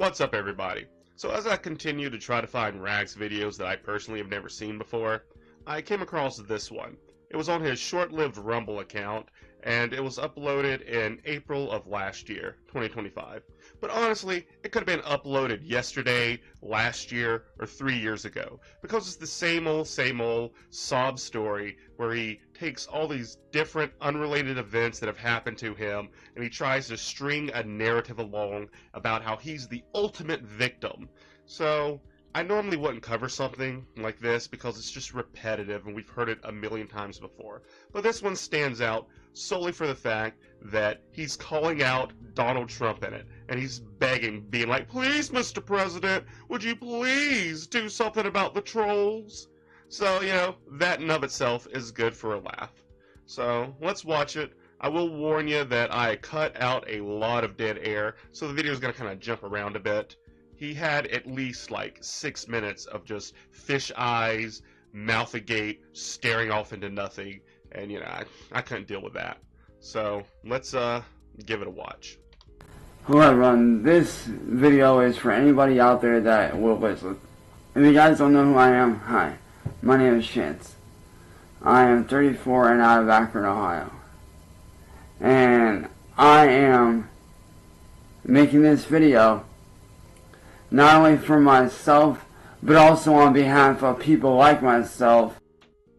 What's up, everybody? So as I continue to try to find Rags videos that I personally have never seen before, I came across this one. It was on his short-lived Rumble account, and it was uploaded in April of last year, 2025. But honestly, it could have been uploaded yesterday, last year, or 3 years ago, because it's the same old sob story where he takes all these different unrelated events that have happened to him, and he tries to string a narrative along about how he's the ultimate victim. So I normally wouldn't cover something like this because it's just repetitive and we've heard it a million times before. But this one stands out solely for the fact that he's calling out Donald Trump in it. And he's begging, being like, "Please, Mr. President, would you please do something about the trolls?" So, that in of itself is good for a laugh. So, let's watch it. I will warn you that I cut out a lot of dead air, so the video is going to kind of jump around a bit. He had at least like 6 minutes of just fish eyes, mouth agape, staring off into nothing, and I couldn't deal with that. So let's give it a watch. Hello everyone, this video is for anybody out there that will listen. If you guys don't know who I am, hi, my name is Chance. I am 34 and out of Akron, Ohio. And I am making this video not only for myself, but also on behalf of people like myself.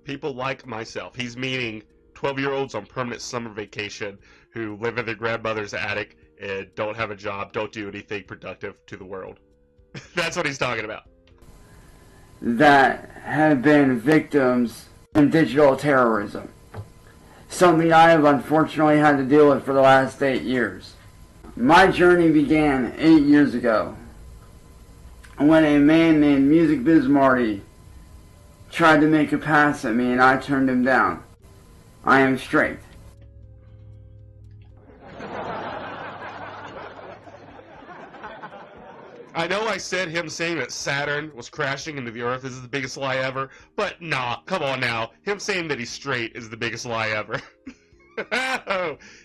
People like myself. He's meaning 12-year-olds on permanent summer vacation who live in their grandmother's attic and don't have a job, don't do anything productive to the world. That's what he's talking about. That have been victims of digital terrorism. Something I have unfortunately had to deal with for the last 8 years. My journey began 8 years ago, when a man named Music Biz Marty tried to make a pass at me and I turned him down. I am straight. I know I said him saying that Saturn was crashing into the Earth is the biggest lie ever, but nah, come on now. Him saying that he's straight is the biggest lie ever.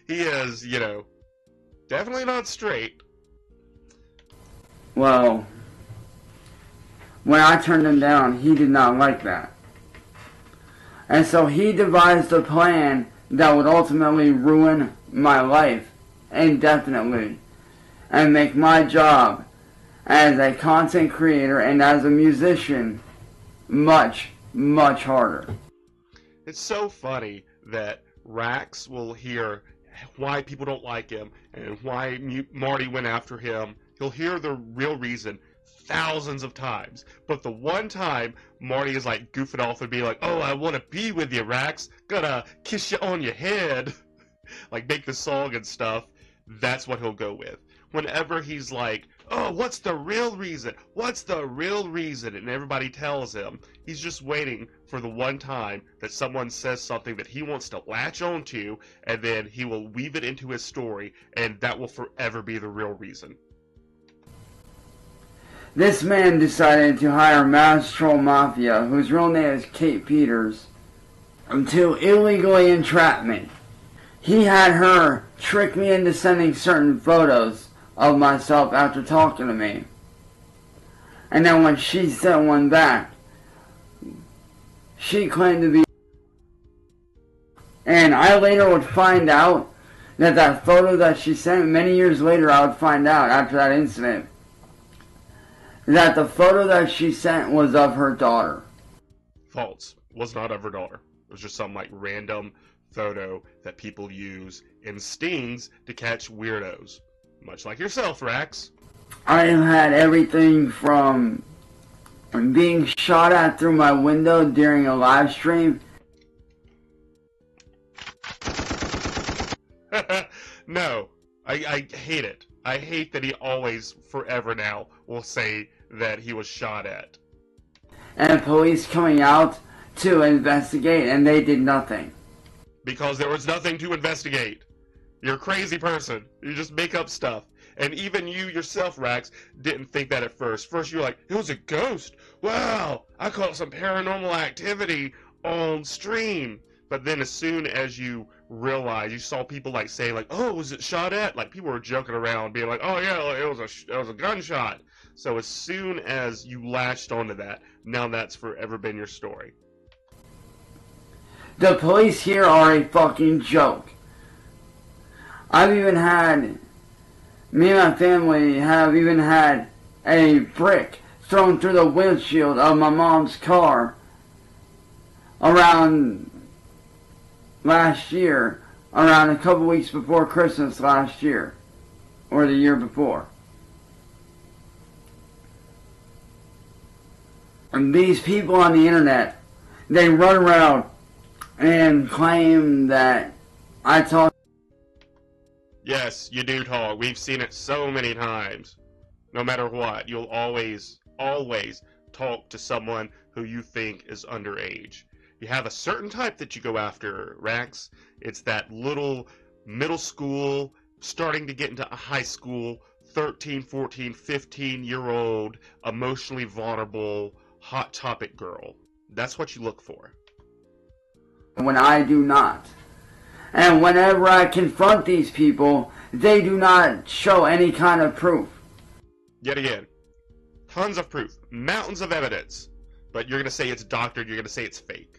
He is, definitely not straight. Well, when I turned him down, he did not like that. And so he devised a plan that would ultimately ruin my life indefinitely and make my job as a content creator and as a musician much, much harder. It's so funny that Rax will hear why people don't like him and why Marty went after him. He'll hear the real reason thousands of times, but the one time Marty is like goofing off and be like, "Oh, I want to be with you, Rax, gonna kiss you on your head," like make the song and stuff, that's what he'll go with. Whenever he's like, "Oh, what's the real reason? What's the real reason?" and everybody tells him, he's just waiting for the one time that someone says something that he wants to latch onto, and then he will weave it into his story, and that will forever be the real reason. This man decided to hire Mass Troll Mafia, whose real name is Kate Peters, to illegally entrap me. He had her trick me into sending certain photos of myself after talking to me. And then when she sent one back, she claimed to be... And I later would find out that that photo that she sent, many years later I would find out after that incident, that the photo that she sent was of her daughter. False. Was not of her daughter. It was just some like random photo that people use in stings to catch weirdos. Much like yourself, Rax. I have had everything from being shot at through my window during a live stream. No, I hate it. I hate that he always, forever now, will say that he was shot at. And police coming out to investigate, and they did nothing. Because there was nothing to investigate. You're a crazy person. You just make up stuff. And even you yourself, Rax, didn't think that at first. First you were like, "It was a ghost. Wow, I caught some paranormal activity on stream." But then as soon as you realize, you saw people like saying like, oh, was it shot at? Like people were joking around being like, oh yeah, it was a gunshot. So as soon as you latched onto that, now that's forever been your story. The police here are a fucking joke. I've even had, me and my family have even had a brick thrown through the windshield of my mom's car around last year, around a couple weeks before Christmas last year, or the year before. And these people on the internet, they run around and claim that I talk. Yes, you do talk. We've seen it so many times. No matter what, you'll always talk to someone who you think is underage. You have a certain type that you go after, Rax. It's that little middle school, starting to get into a high school, 13, 14, 15-year-old, emotionally vulnerable, hot topic girl. That's what you look for. When I do not. And whenever I confront these people, they do not show any kind of proof. Yet again, tons of proof, mountains of evidence, but you're going to say it's doctored, you're going to say it's fake.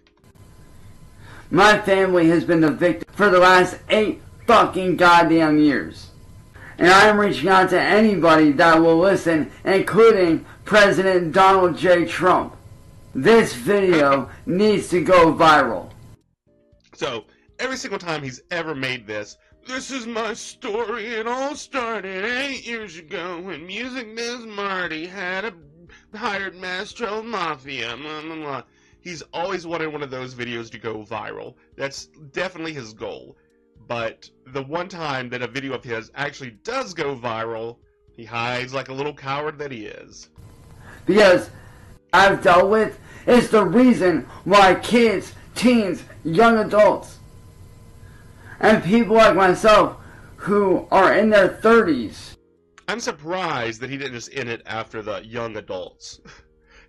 My family has been the victim for the last 8 fucking goddamn years. And I am reaching out to anybody that will listen, including President Donald J. Trump. This video needs to go viral. So, every single time he's ever made this is my story, it all started 8 years ago when Music Biz Marty had a hired Mastro Mafia, blah, blah, blah. He's always wanted one of those videos to go viral. That's definitely his goal. But the one time that a video of his actually does go viral, he hides like a little coward that he is. Because I've dealt with is the reason why kids, teens, young adults, and people like myself who are in their 30s. I'm surprised that he didn't just end it after the young adults.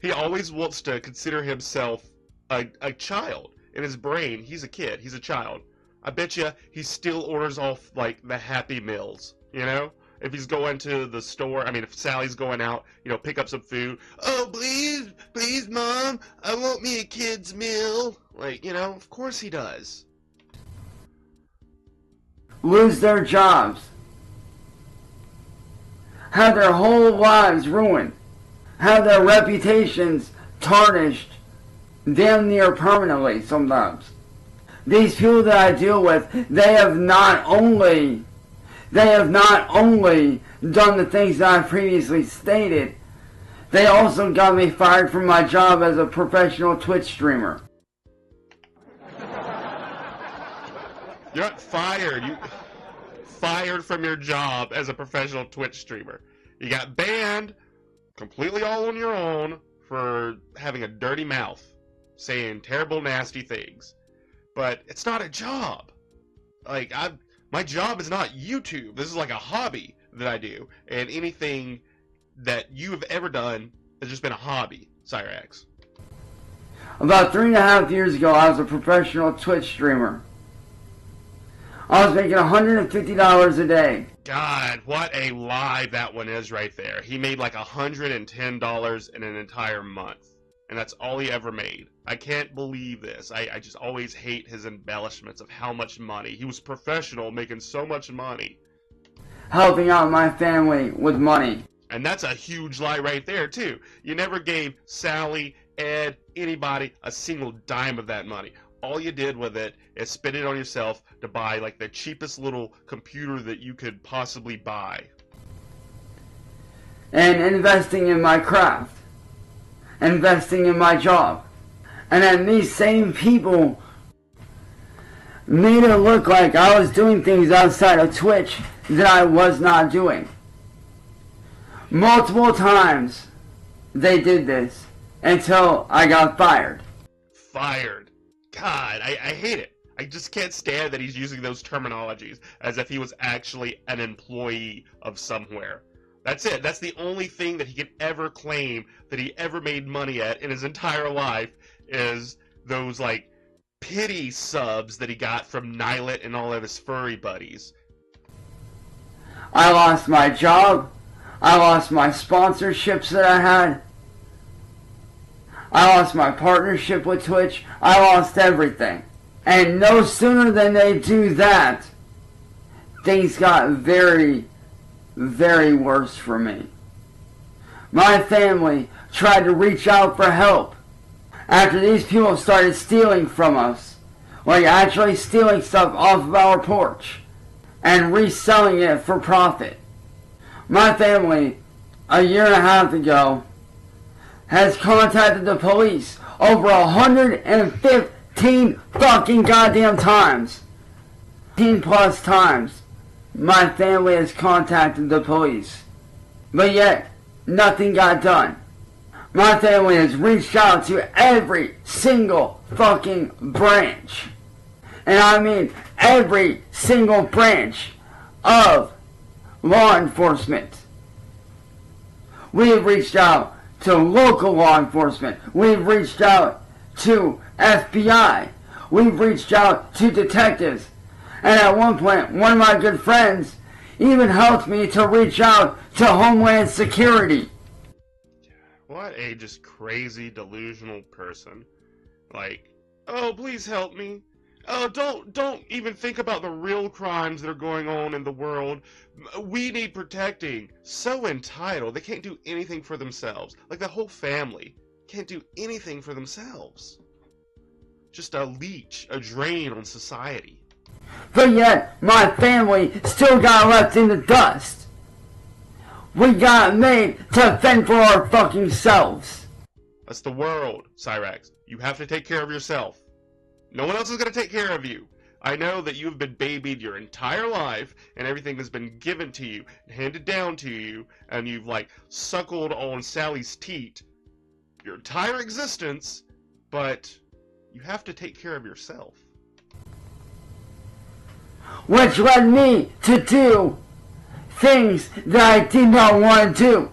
He always wants to consider himself a child. In his brain, he's a kid, he's a child. I bet you he still orders off, like, the Happy Meals, you know? If he's going to the store, I mean, if Sally's going out, you know, pick up some food. Oh, please, Mom, I want me a kid's meal. Like, you know, of course he does. Lose their jobs. Have their whole lives ruined. Have their reputations tarnished damn near permanently sometimes. These people that I deal with, they have not only done the things that I previously stated, they also got me fired from my job as a professional Twitch streamer. You're not fired. You fired from your job as a professional Twitch streamer. You got banned completely all on your own for having a dirty mouth, saying terrible, nasty things. But it's not a job. Like, my job is not YouTube. This is like a hobby that I do. And anything that you have ever done has just been a hobby, Cyraxx. About 3.5 years ago, I was a professional Twitch streamer. I was making $150 a day. God, what a lie that one is right there. He made like $110 in an entire month. And that's all he ever made. I can't believe this. I just always hate his embellishments of how much money. He was professional, making so much money. Helping out my family with money. And that's a huge lie right there, too. You never gave Sally, Ed, anybody a single dime of that money. All you did with it is spend it on yourself to buy like the cheapest little computer that you could possibly buy. And investing in my craft. Investing in my job. And then these same people made it look like I was doing things outside of Twitch that I was not doing. Multiple times they did this until I got fired. Fired. God, I hate it. I just can't stand that he's using those terminologies as if he was actually an employee of somewhere. That's it. That's the only thing that he could ever claim that he ever made money at in his entire life is those, like, pity subs that he got from Nylet and all of his furry buddies. I lost my job. I lost my sponsorships that I had. I lost my partnership with Twitch. I lost everything. And no sooner than they do that, things got very, very worse for me. My family tried to reach out for help after these people started stealing from us, like actually stealing stuff off of our porch and reselling it for profit. My family, a year and a half ago, has contacted the police over 115 fucking goddamn times. 15 plus times my family has contacted the police. But yet, nothing got done. My family has reached out to every single fucking branch. And I mean every single branch of law enforcement. We have reached out to local law enforcement. We've reached out to FBI. We've reached out to detectives. And at one point, one of my good friends even helped me to reach out to Homeland Security. What a just crazy, delusional person. Like, oh, please help me. Oh, don't even think about the real crimes that are going on in the world. We need protecting. So entitled. They can't do anything for themselves. Like the whole family can't do anything for themselves. Just a leech, a drain on society. But yet, my family still got left in the dust. We got made to fend for our fucking selves. That's the world, Cyraxx. You have to take care of yourself. No one else is going to take care of you. I know that you've been babied your entire life, and everything has been given to you, handed down to you, and you've, like, suckled on Sally's teat your entire existence, but you have to take care of yourself. Which led me to do things that I did not want to do.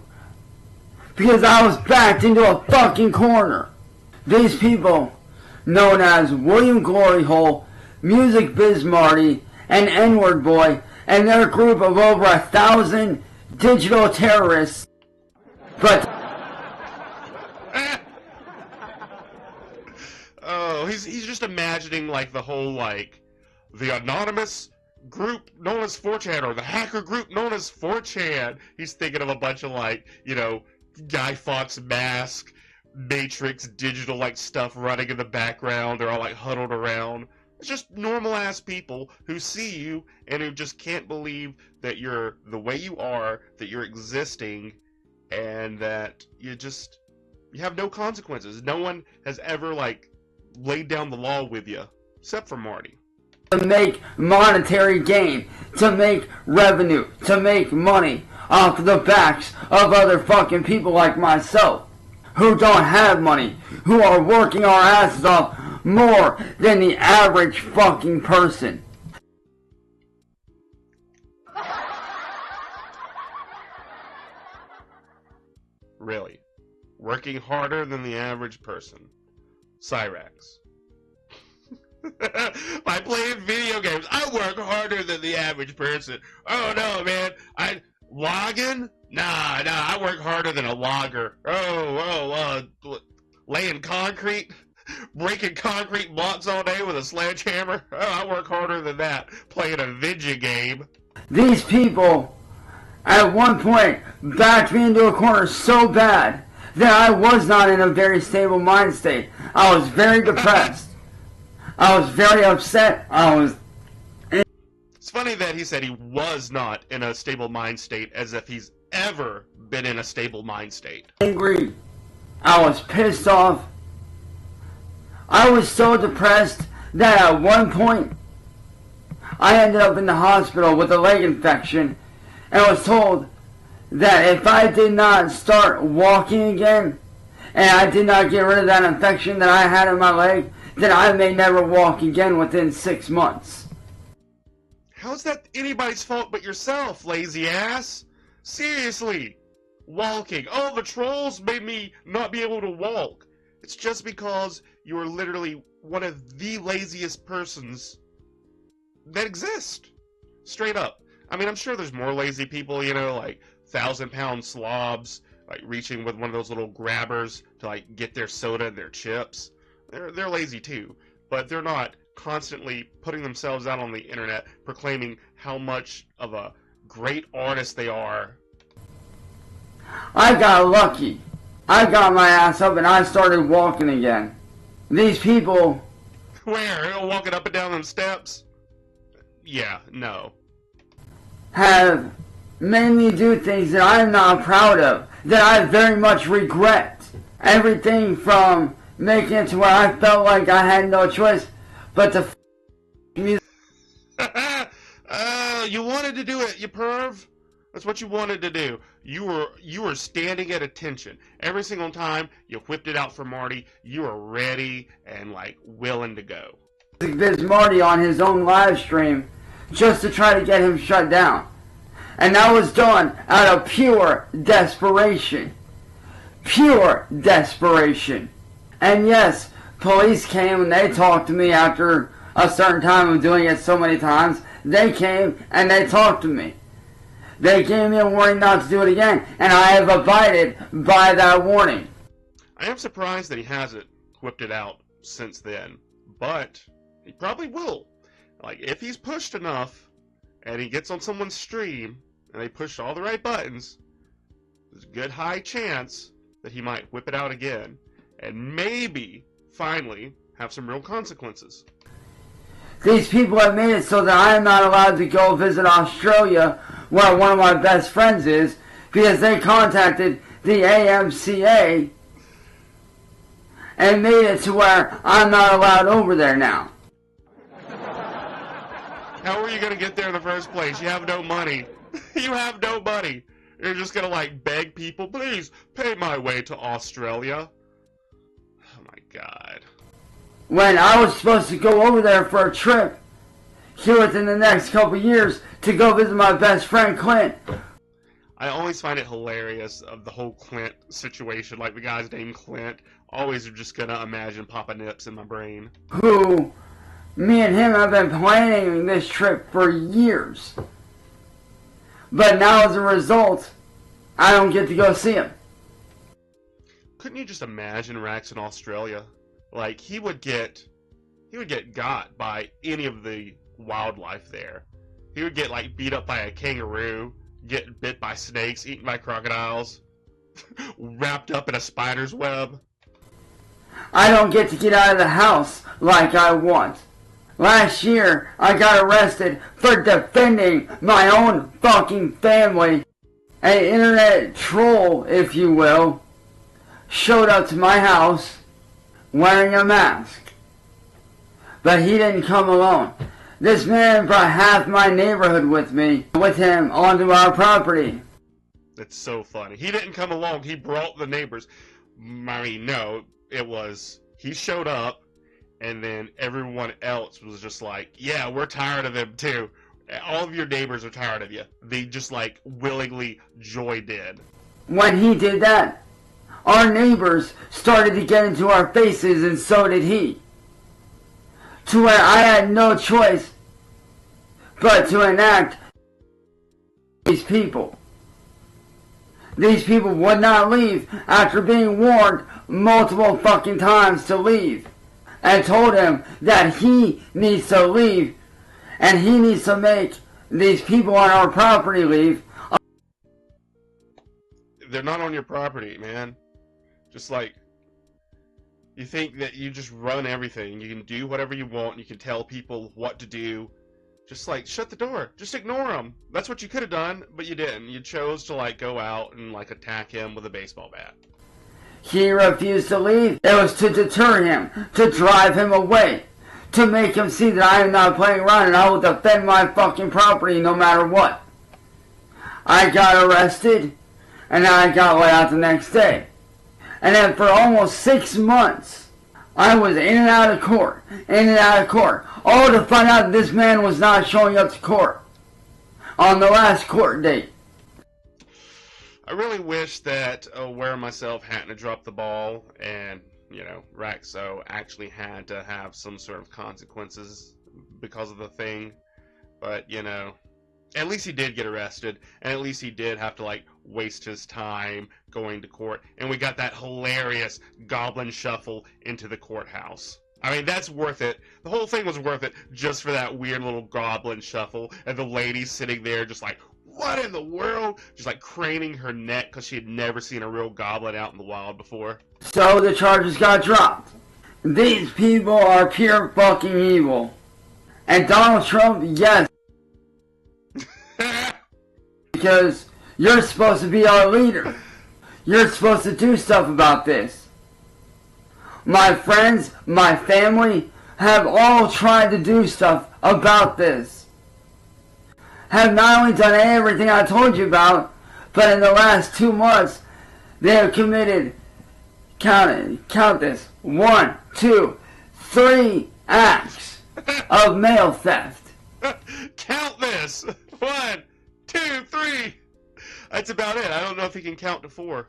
Because I was backed into a fucking corner. These people, known as William Gloryhole, Music Biz Marty, and N-Word Boy, and their group of over 1,000 digital terrorists. But oh, he's just imagining like the whole like the anonymous group known as 4chan or the hacker group known as 4chan. He's thinking of a bunch of like, you know, Guy Fawkes mask, Matrix digital like stuff running in the background. They're all like huddled around. It's just normal ass people who see you and who just can't believe that you're the way you are, that you're existing, and that you have no consequences. No one has ever like laid down the law with you, except for Marty. To make monetary gain, to make revenue, to make money off the backs of other fucking people like myself, who don't have money, who are working our asses off more than the average fucking person. Really. Working harder than the average person. Cyraxx. By playing video games, I work harder than the average person. Oh no, man. Logging? Nah, I work harder than a logger. Laying concrete? Breaking concrete blocks all day with a sledgehammer? Oh, I work harder than that. Playing a video game. These people, at one point, backed me into a corner so bad that I was not in a very stable mind state. I was very depressed. I was very upset. It's funny that he said he was not in a stable mind state, as if he's ever been in a stable mind state. Angry. I was pissed off. I was so depressed that at one point I ended up in the hospital with a leg infection and was told that if I did not start walking again and I did not get rid of that infection that I had in my leg, then I may never walk again within 6 months. How's that anybody's fault but yourself, lazy ass? Seriously. Walking. Oh, the trolls made me not be able to walk. It's just because you are literally one of the laziest persons that exist. Straight up. I mean, I'm sure there's more lazy people, you know, like 1,000-pound slobs, like reaching with one of those little grabbers to like get their soda and their chips. They're lazy too, but they're not constantly putting themselves out on the internet proclaiming how much of a great artist they are. I got lucky. I got my ass up and I started walking again. These people... Where? Walking up and down them steps? Yeah, no. have made me do things that I'm not proud of, that I very much regret. Everything from making it to where I felt like I had no choice but to music. You wanted to do it, you perv. That's what you wanted to do. You were standing at attention. Every single time you whipped it out for Marty, you were ready and like willing to go. This Marty on his own live stream just to try to get him shut down. And that was done out of pure desperation. Pure desperation. And yes, police came and they talked to me after a certain time of doing it so many times. They came and they talked to me. They gave me a warning not to do it again, and I have abided by that warning. I am surprised that he hasn't whipped it out since then, but he probably will. Like, if he's pushed enough, and he gets on someone's stream, and they push all the right buttons, there's a good high chance that he might whip it out again, and maybe, finally, have some real consequences. These people have made it so that I am not allowed to go visit Australia, where one of my best friends is, because they contacted the AMCA and made it to where I'm not allowed over there now. How are you going to get there in the first place? You have no money. You have no money. You're just going to like beg people, please pay my way to Australia. Oh my God. When I was supposed to go over there for a trip here within the next couple years to go visit my best friend Clint. I always find it hilarious of the whole Clint situation. Like the guy's named Clint. Always just gonna imagine Papa Nips in my brain. Who, me and him have been planning this trip for years. But now as a result, I don't get to go see him. Couldn't you just imagine Rax in Australia? Like, he would get got by any of the wildlife there. He would get, like, beat up by a kangaroo, get bit by snakes, eaten by crocodiles, wrapped up in a spider's web. I don't get to get out of the house like I want. Last year, I got arrested for defending my own fucking family. An internet troll, if you will, showed up to my house wearing a mask. But he didn't come alone. This man brought half my neighborhood with him onto our property. It's so funny. He didn't come along, he brought the neighbors. I mean, no, it was, he showed up, and then everyone else was just like, yeah, we're tired of him too. All of your neighbors are tired of you. They just like willingly joined in. When he did that, our neighbors started to get into our faces, and so did he. To where I had no choice but to enact these people. These people would not leave after being warned multiple fucking times to leave. And told him that he needs to leave, and he needs to make these people on our property leave. They're not on your property, man. Just like, you think that you just run everything. You can do whatever you want. You can tell people what to do. Just like, shut the door. Just ignore them. That's what you could have done, but you didn't. You chose to like go out and like attack him with a baseball bat. He refused to leave. It was to deter him, to drive him away, to make him see that I am not playing around and I will defend my fucking property no matter what. I got arrested, and I got let out the next day. And then for almost 6 months, I was in and out of court, all to find out that this man was not showing up to court on the last court date. I really wish that Aware Myself hadn't dropped the ball and Raxo actually had to have some sort of consequences because of the thing. But, at least he did get arrested, and at least he did have to, waste his time going to court. And we got that hilarious goblin shuffle into the courthouse. I mean, that's worth it. The whole thing was worth it just for that weird little goblin shuffle, and the lady sitting there just like, what in the world? Just like craning her neck because she had never seen a real goblin out in the wild before. So the charges got dropped. These people are pure fucking evil. And Donald Trump, yes. Because you're supposed to be our leader. You're supposed to do stuff about this. My friends, my family have all tried to do stuff about this. Have not only done everything I told you about, but in the last 2 months, they have committed, count this, 1, 2, 3 acts of mail theft. Count this! 1, 2, 3. That's about it. I don't know if he can count to 4.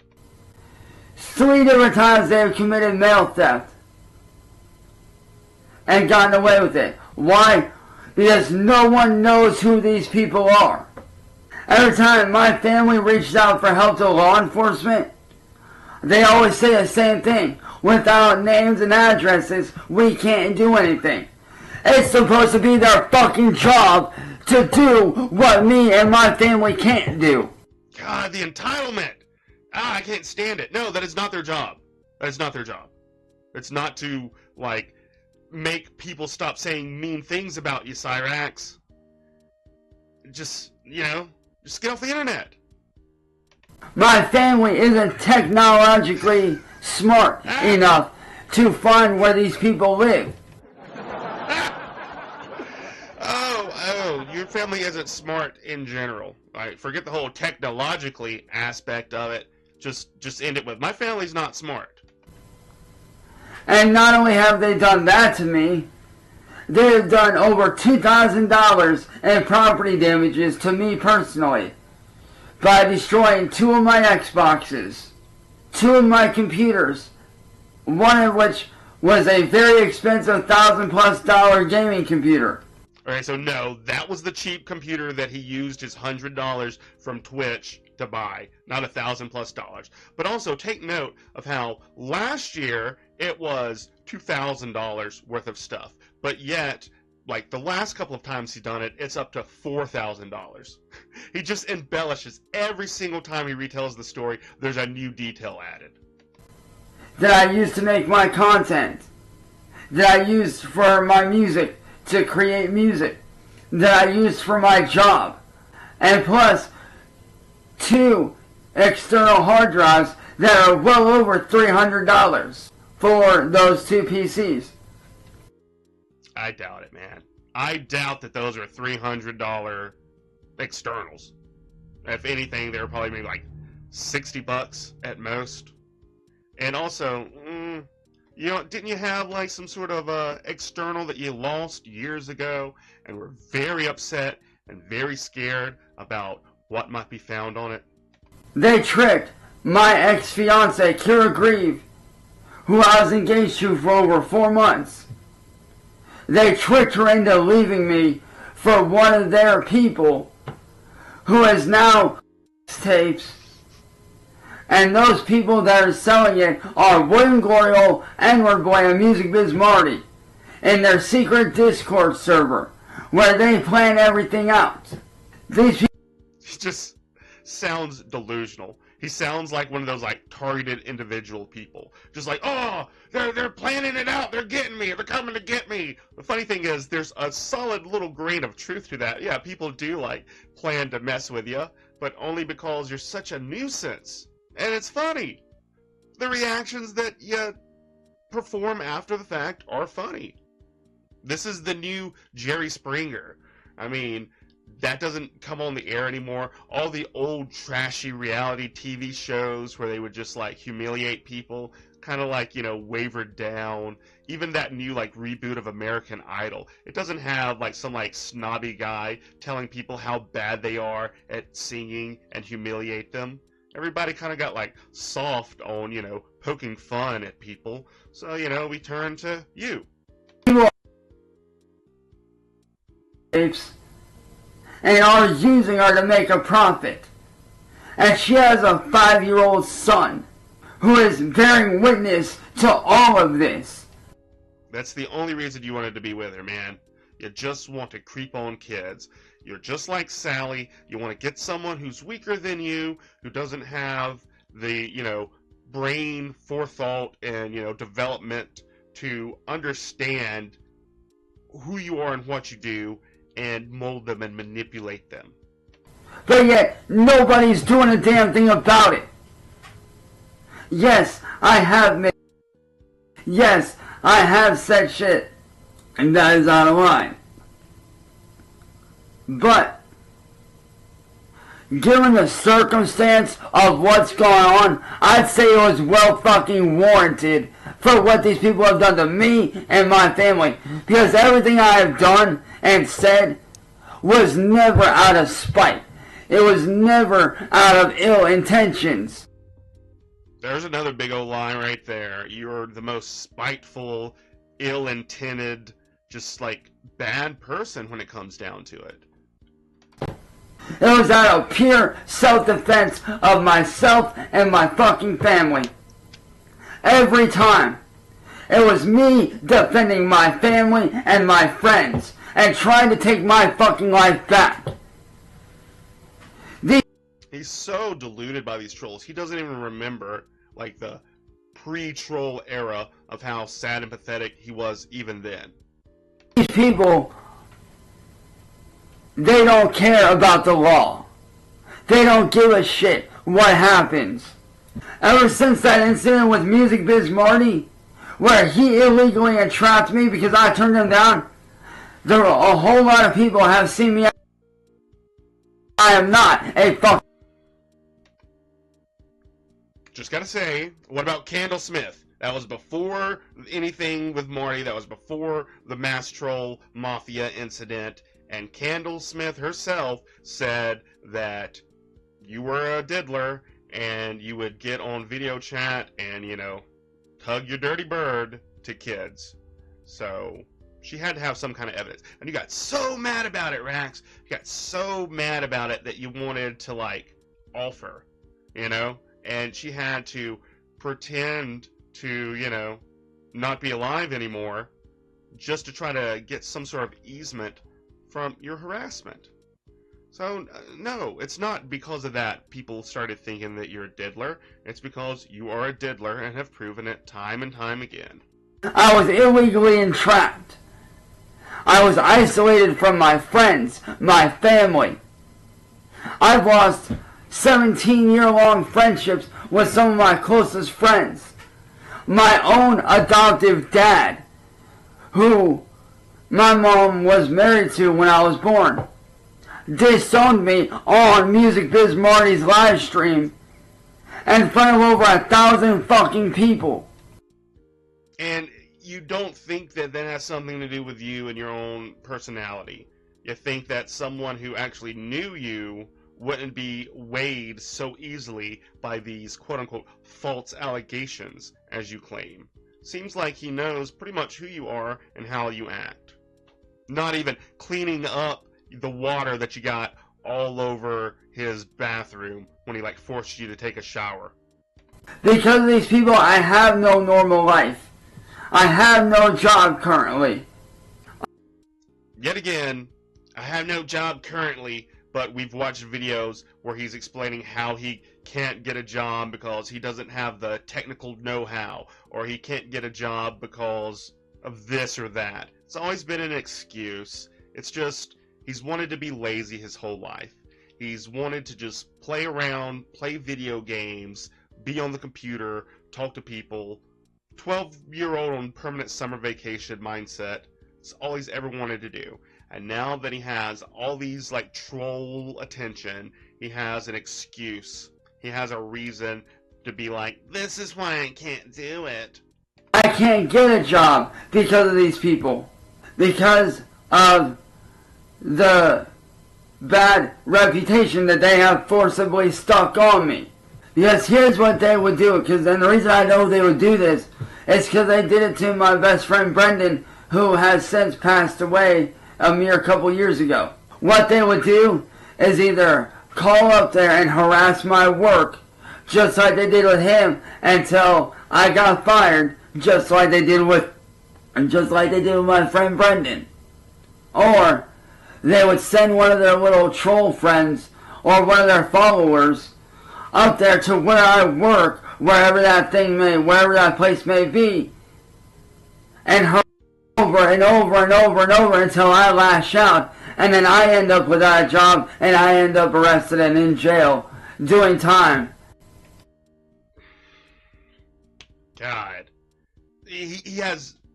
3 different times they have committed mail theft and gotten away with it. Why? Because no one knows who these people are. Every time my family reaches out for help to law enforcement, they always say the same thing. Without names and addresses, we can't do anything. It's supposed to be their fucking job to do what me and my family can't do. God, the entitlement! I can't stand it. No, that is not their job. That is not their job. It's not to, make people stop saying mean things about you, Cyraxx. Just get off the internet. My family isn't technologically smart enough to find where these people live. Your family isn't smart in general. Forget the whole technologically aspect of it. Just end it with, my family's not smart. And not only have they done that to me, they have done over $2,000 in property damages to me personally by destroying 2 of my Xboxes, 2 of my computers, one of which was a very expensive $1,000+ gaming computer. Alright, so no, that was the cheap computer that he used his $100 from Twitch to buy, not $1,000+. But also take note of how last year it was $2,000 worth of stuff, but yet, the last couple of times he's done it, it's up to $4,000. He just embellishes every single time he retells the story. There's a new detail added. That I used to make my content. That I used for my music, to create music. That I used for my job. And plus, 2 external hard drives that are well over $300 for those 2 PCs. I doubt it, man. I doubt that those are $300 externals. If anything, they were probably maybe $60 at most. And also, didn't you have some sort of external that you lost years ago and were very upset and very scared about what might be found on it? They tricked my ex-fiancée, Kira Grieve, who I was engaged to for over 4 months. They tricked her into leaving me for one of their people who has now tapes. And those people that are selling it are William Gloriole and Boy and Music Biz Marty in their secret Discord server where they plan everything out. These people... He just sounds delusional. He sounds like one of those targeted individual people. Just oh, they're planning it out. They're getting me. They're coming to get me. The funny thing is, there's a solid little grain of truth to that. Yeah, people do plan to mess with you, but only because you're such a nuisance. And it's funny. The reactions that you perform after the fact are funny. This is the new Jerry Springer. I mean, that doesn't come on the air anymore. All the old trashy reality TV shows where they would just humiliate people, kind of Wavered Down. Even that new reboot of American Idol. It doesn't have some snobby guy telling people how bad they are at singing and humiliate them. everybody kind of got like soft on, poking fun at people. So, we turned to you. People and are using her to make a profit. And she has a 5-year-old son who is bearing witness to all of this. That's the only reason you wanted to be with her, man. You just want to creep on kids. You're just like Sally. You want to get someone who's weaker than you, who doesn't have the, brain forethought and, development to understand who you are and what you do and mold them and manipulate them. But yet, nobody's doing a damn thing about it. Yes, I have Yes, I have said shit, and that is out of line. But, given the circumstance of what's going on, I'd say it was well fucking warranted for what these people have done to me and my family. Because everything I have done and said was never out of spite. It was never out of ill intentions. There's another big old line right there. You're the most spiteful, ill-intended, just like bad person when it comes down to it. It was out of pure self-defense of myself and my fucking family. Every time. It was me defending my family and my friends and trying to take my fucking life back. He's so deluded by these trolls, he doesn't even remember, like, the pre-troll era of how sad and pathetic he was even then. These people, they don't care about the law. They don't give a shit what happens. Ever since that incident with Music Biz Marty, where he illegally entrapped me because I turned him down, a whole lot of people have seen me. I am not a fuck. Just gotta say, what about Candle Smith? That was before anything with Marty. That was before the Mass Troll Mafia incident. And Candle Smith herself said that you were a diddler and you would get on video chat and, tug your dirty bird to kids. So she had to have some kind of evidence. And you got so mad about it, Rax. You got so mad about it that you wanted to, offer, And she had to pretend to, not be alive anymore just to try to get some sort of easement from your harassment. So, no, it's not because of that people started thinking that you're a diddler. It's because you are a diddler and have proven it time and time again. I was illegally entrapped. I was isolated from my friends, my family. I've lost 17-year-long friendships with some of my closest friends. My own adoptive dad, who my mom was married to when I was born, disowned me on Music Biz Marty's live stream in front of over 1,000 fucking people. And you don't think that has something to do with you and your own personality. You think that someone who actually knew you wouldn't be weighed so easily by these quote-unquote false allegations, as you claim. Seems like he knows pretty much who you are and how you act. Not even cleaning up the water that you got all over his bathroom when he forced you to take a shower. Because of these people, I have no normal life. I have no job currently. Yet again, I have no job currently, but we've watched videos where he's explaining how he can't get a job because he doesn't have the technical know-how, or he can't get a job because of this or that. It's always been an excuse. It's just, he's wanted to be lazy his whole life. He's wanted to just play around, play video games, be on the computer, talk to people. 12-year-old on permanent summer vacation mindset. It's all he's ever wanted to do. And now that he has all these troll attention, he has an excuse. He has a reason to be like, this is why I can't do it. I can't get a job because of these people. Because of the bad reputation that they have forcibly stuck on me. Because here's what they would do, and the reason I know they would do this is because they did it to my best friend Brendan, who has since passed away a mere couple years ago. What they would do is either call up there and harass my work, just like they did with him, until I got fired, just like they did with my friend Brendan. Or they would send one of their little troll friends or one of their followers up there to where I work, wherever that place may be, and over and over and over and over until I lash out, and then I end up without a job, and I end up arrested and in jail doing time. God. He's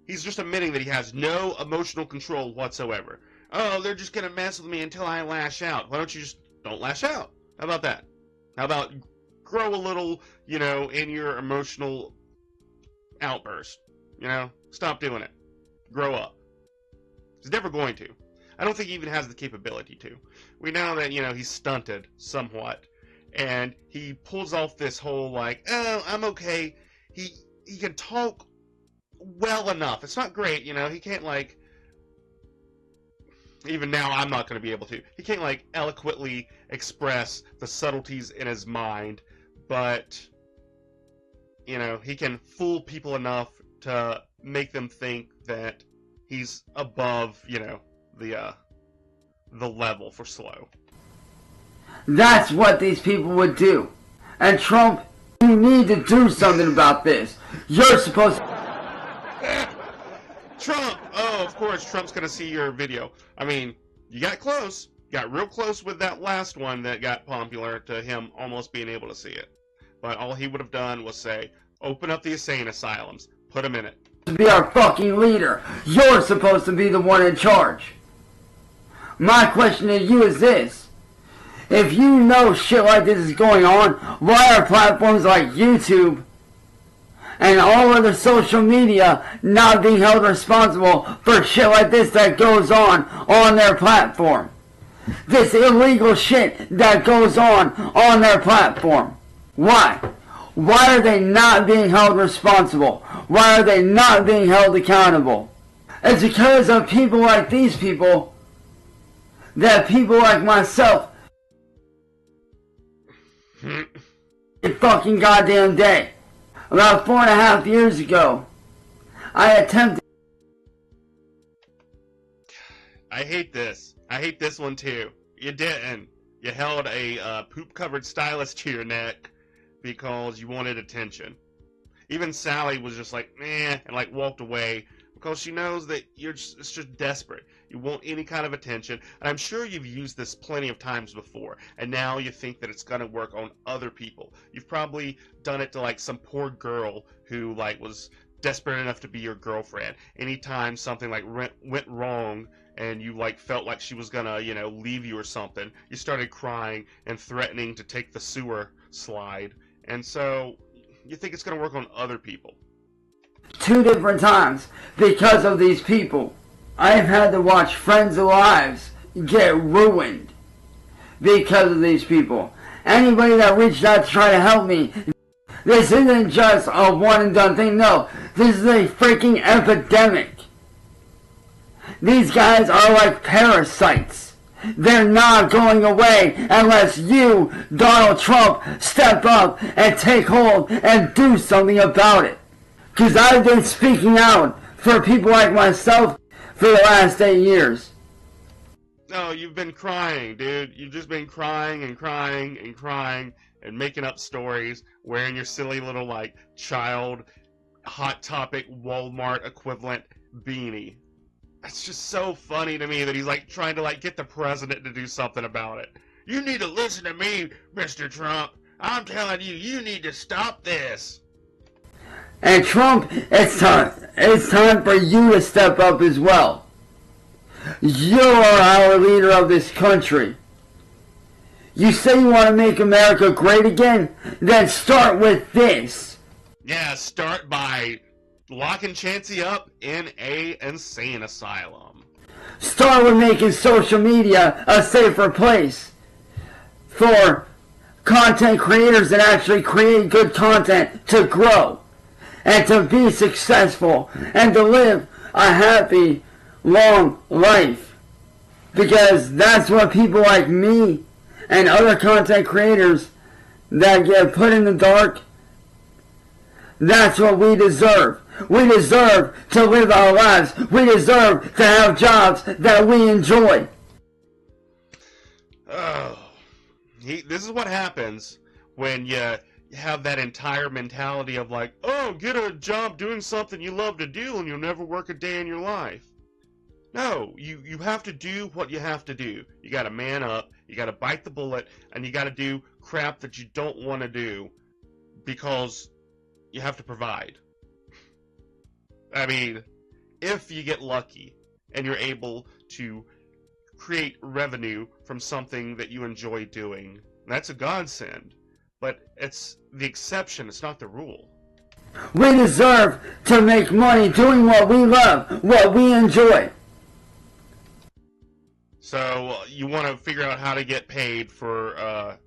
just admitting that he has no emotional control whatsoever. Oh, they're just gonna mess with me until I lash out. Why don't you just don't lash out? How about that? How about grow a little, in your emotional outburst? Stop doing it. Grow up. He's never going to. I don't think he even has the capability to. We know that, he's stunted somewhat. And he pulls off this whole, oh, I'm okay. He can talk well enough. It's not great, he can't, even now I'm not going to be able to. He can't, eloquently express the subtleties in his mind, but, he can fool people enough to make them think that he's above, the level for slow. That's what these people would do. And Trump, you need to do something about this. You're supposed to... Trump! Oh, of course, Trump's gonna see your video. I mean, you got close. Got real close with that last one that got popular to him almost being able to see it. But all he would have done was say, open up the insane asylums. Put him in it. To be our fucking leader. You're supposed to be the one in charge. My question to you is this. If you know shit like this is going on, why are platforms like YouTube and all other social media not being held responsible for shit like this that goes on their platform? This illegal shit that goes on their platform. Why? Why are they not being held responsible? Why are they not being held accountable? It's because of people like these people that people like myself every fucking goddamn day. About 4.5 years ago, I attempted... I hate this. I hate this one too. You didn't. You held a poop-covered stylus to your neck because you wanted attention. Even Sally was just like, meh, and walked away because she knows that it's just desperate. You want any kind of attention, and I'm sure you've used this plenty of times before, and now you think that it's gonna work on other people. You've probably done it to some poor girl who was desperate enough to be your girlfriend. Anytime something went wrong and you felt like she was gonna leave you or something, you started crying and threatening to take the sewer slide, and so you think it's gonna work on other people. 2 different times because of these people. I've had to watch friends' lives get ruined because of these people. Anybody that reached out to try to help me, this isn't just a one and done thing. No, this is a freaking epidemic. These guys are like parasites. They're not going away unless you, Donald Trump, step up and take hold and do something about it. Because I've been speaking out for people like myself for the last 8 years. No, you've been crying, dude. You've just been crying and crying and crying and making up stories, wearing your silly little, child Hot Topic Walmart equivalent beanie. It's just so funny to me that he's, trying to, get the president to do something about it. You need to listen to me, Mr. Trump. I'm telling you, you need to stop this. And Trump, it's time for you to step up as well. You are our leader of this country. You say you want to make America great again? Then start with this. Yeah, start by locking Chancey up in a insane asylum. Start with making social media a safer place for content creators that actually create good content to grow and to be successful and to live a happy, long life. Because that's what people like me and other content creators that get put in the dark, that's what we deserve. We deserve to live our lives. We deserve to have jobs that we enjoy. Oh, this is what happens when you have that entire mentality of like, oh, get a job doing something you love to do and you'll never work a day in your life. No, you have to do what you have to do. You gotta man up, you gotta bite the bullet, and you gotta do crap that you don't want to do because you have to provide. I mean, if you get lucky and you're able to create revenue from something that you enjoy doing, that's a godsend. But it's the exception, it's not the rule. We deserve to make money doing what we love, what we enjoy. So, you want to figure out how to get paid for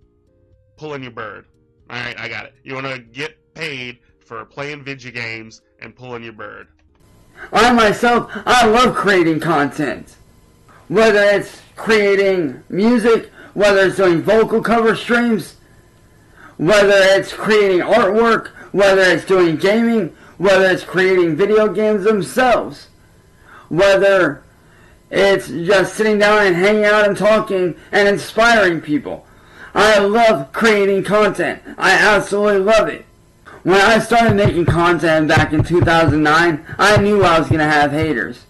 pulling your bird. Alright, I got it. You want to get paid for playing video games and pulling your bird. I myself, I love creating content. Whether it's creating music, whether it's doing vocal cover streams, whether it's creating artwork, whether it's doing gaming, whether it's creating video games themselves, whether it's just sitting down and hanging out and talking and inspiring people. I love creating content. I absolutely love it. When I started making content back in 2009, I knew I was going to have haters.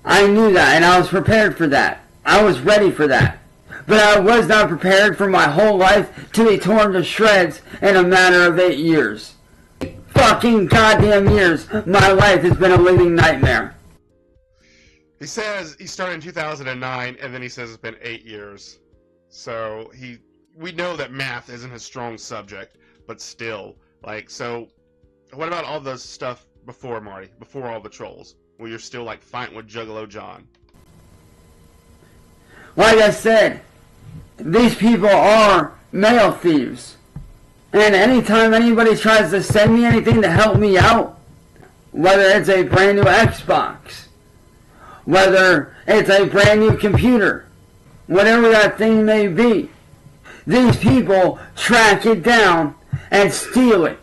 I knew that, and I was prepared for that. I was ready for that. But I was not prepared for my whole life to be torn to shreds in a matter of 8 years. Fucking goddamn years, my life has been a living nightmare. He says he started in 2009, and then he says it's been 8 years. So, we know that math isn't his strong subject, but still. Like, so, what about all the stuff before, Marty? Before all the trolls? Where you're still, like, fighting with Juggalo John? Like I said, these people are mail thieves. And anytime anybody tries to send me anything to help me out, whether it's a brand new Xbox, whether it's a brand new computer, whatever that thing may be, these people track it down and steal it.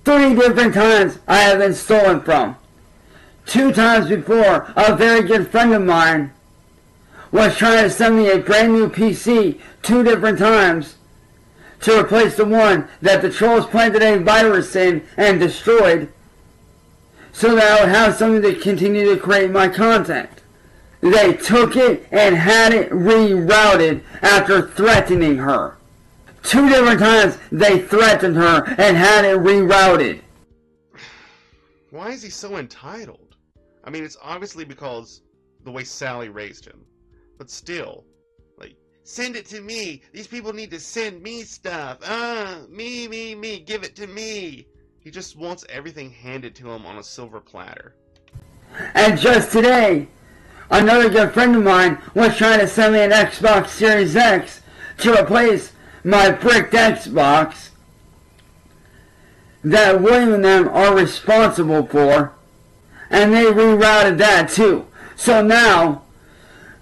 3 different times I have been stolen from. 2 times before, a very good friend of mine was trying to send me a brand new PC 2 different times to replace the one that the trolls planted a virus in and destroyed, so that I would have something to continue to create my content. They took it and had it rerouted after threatening her. 2 different times they threatened her and had it rerouted. Why is he so entitled? I mean, it's obviously because the way Sally raised him. But still, like, send it to me. These people need to send me stuff. Me, give it to me. He just wants everything handed to him on a silver platter. And just today, another good friend of mine was trying to send me an Xbox Series X to replace my bricked Xbox that William and them are responsible for, and they rerouted that too. So now,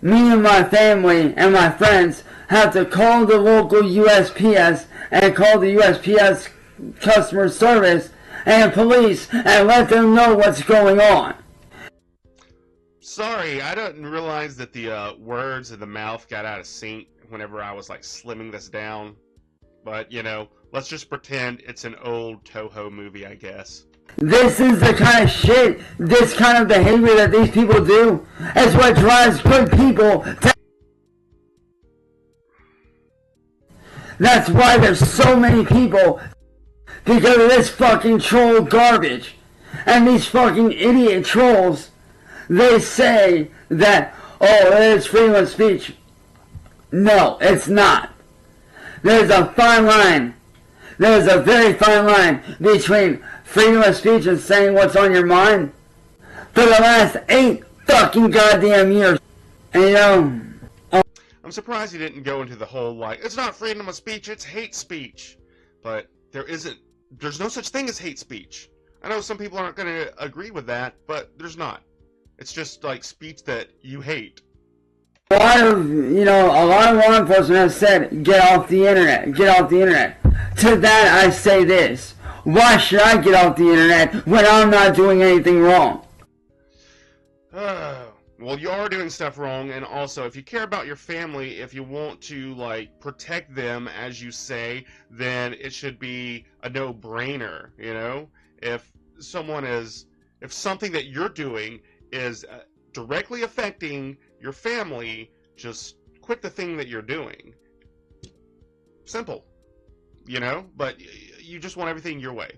me and my family and my friends have to call the local USPS and call the USPS customer service and police and let them know what's going on. Sorry, I didn't realize that the words in the mouth got out of sync whenever I was like slimming this down. But, you know, let's just pretend it's an old Toho movie, I guess. This is the kind of shit, this kind of behavior that these people do, is what drives good people to... That's why there's so many people, because of this fucking troll garbage. And these fucking idiot trolls, they say that, oh, it's freedom of speech. No, it's not. There's a fine line. There's a very fine line between freedom of speech and saying what's on your mind. For the last 8 fucking goddamn years. And you know... I'm surprised he didn't go into the whole, like, it's not freedom of speech, it's hate speech. But there's no such thing as hate speech. I know some people aren't going to agree with that, but there's not. It's just, like, speech that you hate. A lot of law enforcement has said, get off the internet, get off the internet. To that I say this, why should I get off the internet when I'm not doing anything wrong? Well, you are doing stuff wrong, and also, if you care about your family, if you want to, like, protect them, as you say, then it should be a no-brainer, you know? If something that you're doing is directly affecting your family, just quit the thing that you're doing. Simple. You know? But you just want everything your way.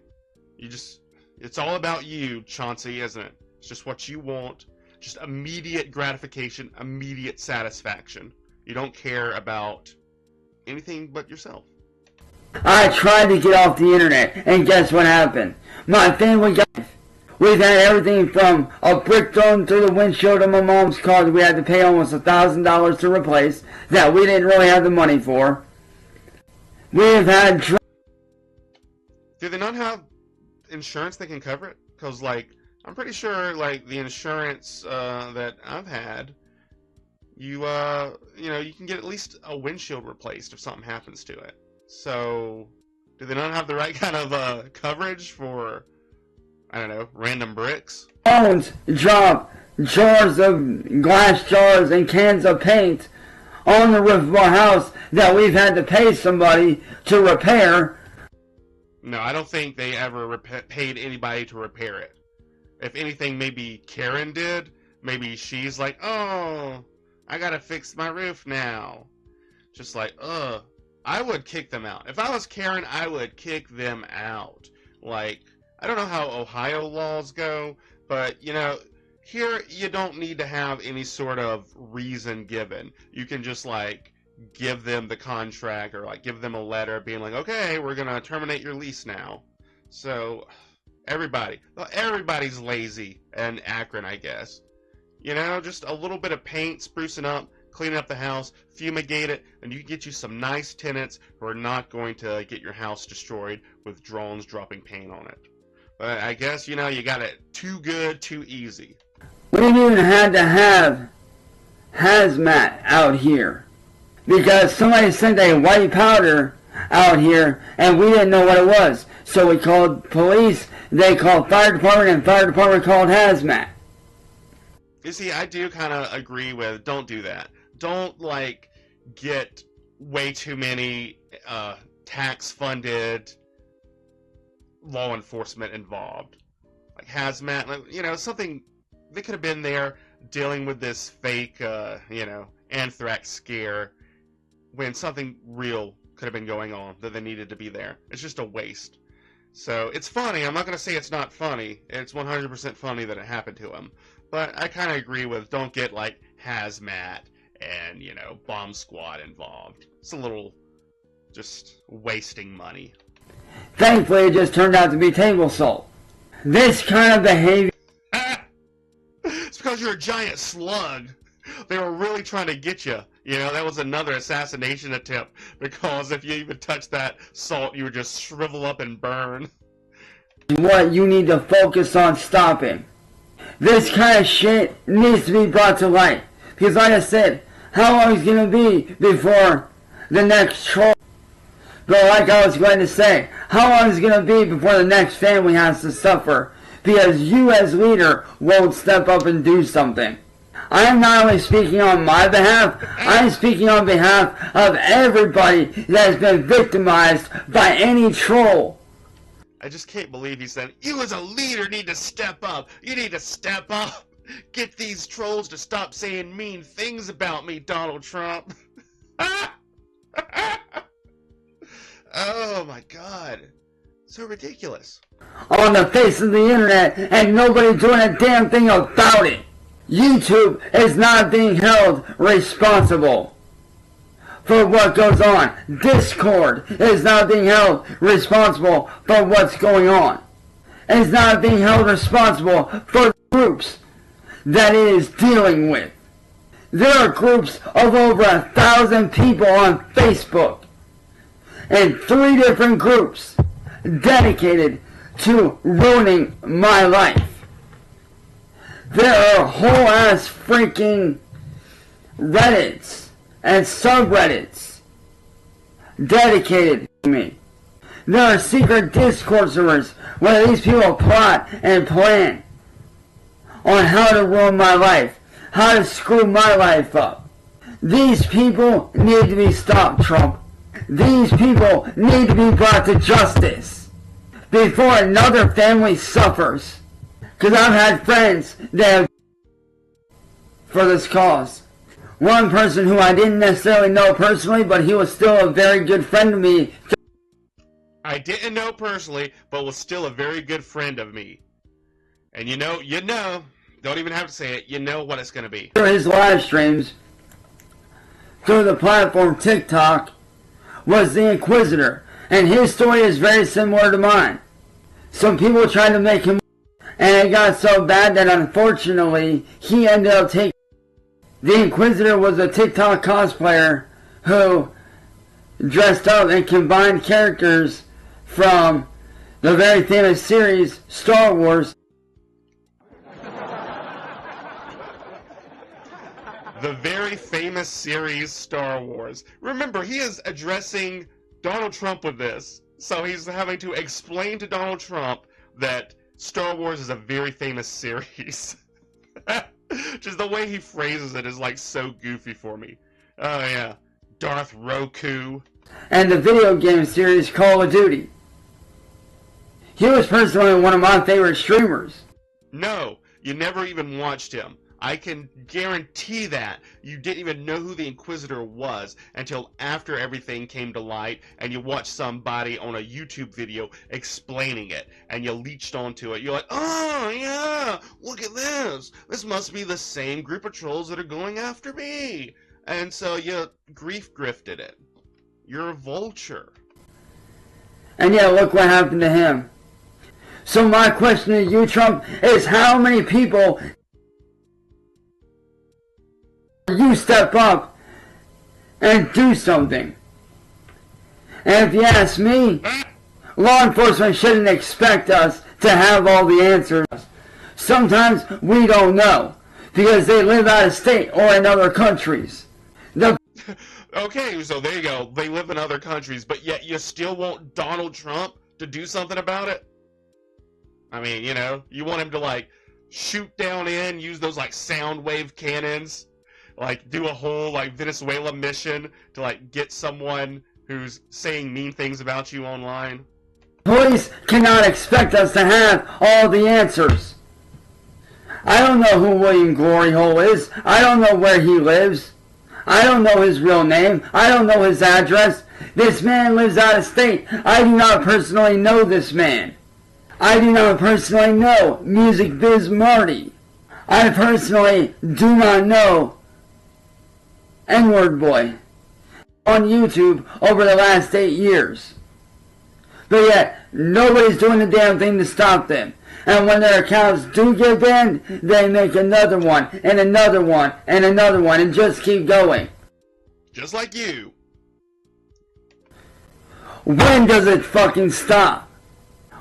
It's all about you, Chauncey, isn't it? It's just what you want. Just immediate gratification, immediate satisfaction. You don't care about anything but yourself. I tried to get off the internet, and guess what happened? My family got... We've had everything from a brick thrown through the windshield of my mom's car that we had to pay almost $1,000 to replace, that we didn't really have the money for. We've had... Do they not have insurance that can cover it? Because, like, I'm pretty sure, like, the insurance that I've had, you can get at least a windshield replaced if something happens to it. So, do they not have the right kind of coverage for, I don't know, random bricks? Phones drop jars of glass jars and cans of paint on the roof of our house that we've had to pay somebody to repair. No, I don't think they ever paid anybody to repair it. If anything, maybe Karen did. Maybe she's like, oh, I gotta fix my roof now. Just like, I would kick them out. If I was Karen, I would kick them out. Like, I don't know how Ohio laws go, but, you know, here you don't need to have any sort of reason given. You can just, like, give them the contract or, like, give them a letter being like, okay, we're gonna terminate your lease now. So... Everybody's lazy in Akron, I guess. You know, just a little bit of paint, sprucing up, cleaning up the house, fumigate it, and you get you some nice tenants who are not going to get your house destroyed with drones dropping paint on it. But I guess, you know, you got it too good, too easy. We even had to have hazmat out here because somebody sent a white powder out here and we didn't know what it was. So we called police, they called fire department, and fire department called hazmat. You see, I do kind of agree with, don't do that. Don't, like, get way too many tax-funded law enforcement involved. Like hazmat, like, you know, something, they could have been there dealing with this fake, anthrax scare when something real could have been going on that they needed to be there. It's just a waste. So, it's funny. I'm not going to say it's not funny. It's 100% funny that it happened to him. But I kind of agree with don't get, like, hazmat and, you know, bomb squad involved. It's a little just wasting money. Thankfully, it just turned out to be table salt. This kind of behavior... It's because you're a giant slug. They were really trying to get you. You know, that was another assassination attempt, because if you even touch that salt, you would just shrivel up and burn. What you need to focus on stopping. This kind of shit needs to be brought to light. Because like I said, how long is it going to be before the next troll? But like I was going to say, how long is it going to be before the next family has to suffer? Because you as leader won't step up and do something. I'm not only speaking on my behalf, I'm speaking on behalf of everybody that has been victimized by any troll. I just can't believe he said, you as a leader need to step up. You need to step up. Get these trolls to stop saying mean things about me, Donald Trump. Oh my God. So ridiculous. On the face of the internet, and nobody doing a damn thing about it. YouTube is not being held responsible for what goes on. Discord is not being held responsible for what's going on. It's not being held responsible for groups that it is dealing with. There are groups of over 1,000 people on Facebook, and 3 different groups dedicated to ruining my life. There are whole ass freaking Reddits and subreddits dedicated to me. There are secret Discord servers where these people plot and plan on how to ruin my life, how to screw my life up. These people need to be stopped, Trump. These people need to be brought to justice before another family suffers. Because I've had friends that have for this cause. One person who I didn't necessarily know personally, but he was still a very good friend to me. I didn't know personally, but was still a very good friend of me. And you know, don't even have to say it, you know what it's going to be. Through his live streams, through the platform TikTok, was the Inquisitor. And his story is very similar to mine. Some people tried to make him, and it got so bad that unfortunately, he ended up taking. The Inquisitor was a TikTok cosplayer who dressed up and combined characters from the very famous series Star Wars. The very famous series Star Wars. Remember, he is addressing Donald Trump with this. So he's having to explain to Donald Trump that Star Wars is a very famous series. Just the way he phrases it is like so goofy for me. Oh yeah, Darth Roku. And the video game series Call of Duty. He was personally one of my favorite streamers. No, you never even watched him. I can guarantee that you didn't even know who the Inquisitor was until after everything came to light and you watched somebody on a YouTube video explaining it and you leached onto it. You're like, oh yeah, look at this. This must be the same group of trolls that are going after me. And so you grief grifted it. You're a vulture. And yeah, look what happened to him. So my question to you, Trump, is how many people you step up and do something? And if you ask me, law enforcement shouldn't expect us to have all the answers. Sometimes we don't know because they live out of state or in other countries. Okay, so there you go. They live in other countries, but yet you still want Donald Trump to do something about it? I mean, you know, you want him to like shoot down in, use those like sound wave cannons, like do a whole like Venezuela mission to like get someone who's saying mean things about you online? Police cannot expect us to have all the answers. I don't know who William Glory Hole is. I don't know where he lives. I don't know his real name. I don't know his address. This man lives out of state. I do not personally know this man. I do not personally know Music Biz Marty. I personally do not know N-Word Boy on YouTube over the last 8 years. But yet, nobody's doing a damn thing to stop them. And when their accounts do get banned, they make another one, and another one, and another one, and just keep going. Just like you. When does it fucking stop?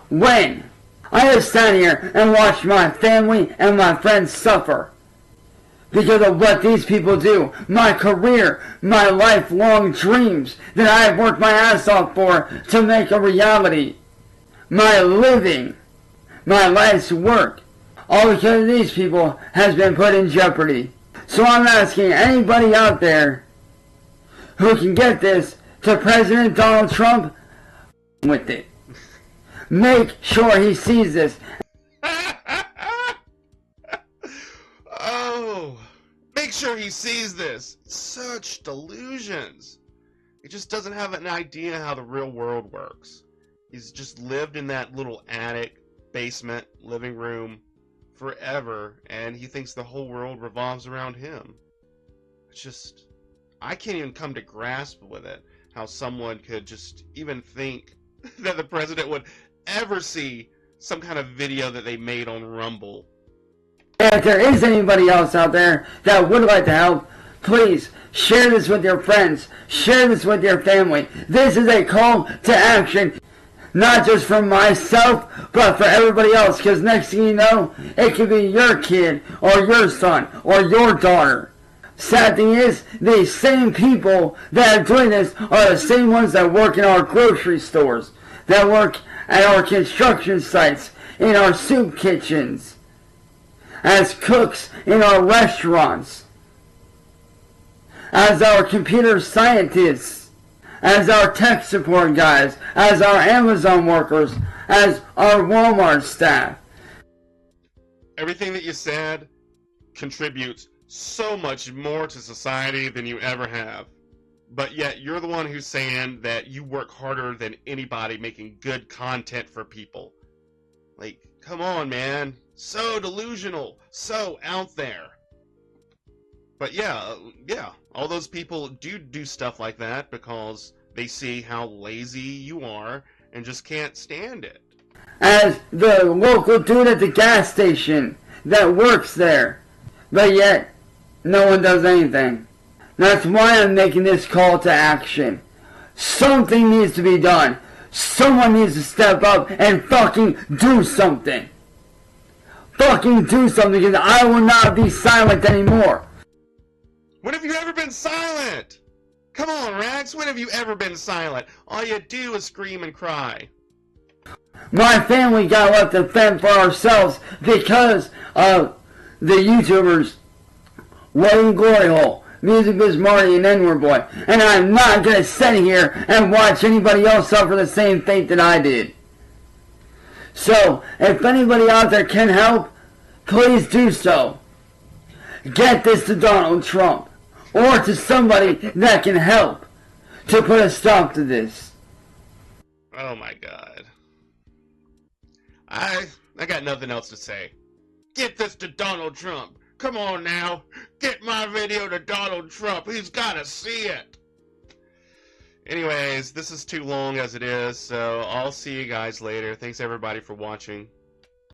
When? I have sat here and watched my family and my friends suffer because of what these people do. My career, my lifelong dreams that I have worked my ass off for to make a reality. My living, my life's work, all because of these people has been put in jeopardy. So I'm asking anybody out there who can get this to President Donald Trump with it. Make sure he sees this. Oh, make sure he sees this. Such delusions. He just doesn't have an idea how the real world works. He's just lived in that little attic, basement, living room forever, and he thinks the whole world revolves around him. It's just, I can't even come to grasp with it, how someone could just even think that the president would ever see some kind of video that they made on Rumble. If there is anybody else out there that would like to help, Please, share this with your friends. Share this with your family. This is a call to action. Not just for myself, but for everybody else. Because next thing you know, it could be your kid, or your son, or your daughter. Sad thing is, these same people that are doing this are the same ones that work in our grocery stores, that work at our construction sites, in our soup kitchens, as cooks in our restaurants, as our computer scientists, as our tech support guys, as our Amazon workers, as our Walmart staff. Everything that you said contributes so much more to society than you ever have. But yet you're the one who's saying that you work harder than anybody making good content for people. Like, come on, man. So delusional. So out there. But yeah, all those people do stuff like that because they see how lazy you are and just can't stand it. As the local dude at the gas station that works there. But yet, no one does anything. That's why I'm making this call to action. Something needs to be done. Someone needs to step up and fucking do something. Fucking do something, because I will not be silent anymore. When have you ever been silent? Come on, Rax, when have you ever been silent? All you do is scream and cry. My family got left to fend for ourselves because of the YouTubers Wayne Glory Hole, Music Biz Marty, and N-Word Boy. And I'm not going to sit here and watch anybody else suffer the same fate that I did. So, if anybody out there can help, please do so. Get this to Donald Trump, or to somebody that can help to put a stop to this. Oh my god. I got nothing else to say. Get this to Donald Trump. Come on now. Get my video to Donald Trump. He's gotta see it. Anyways, this is too long as it is, so I'll see you guys later. Thanks everybody for watching.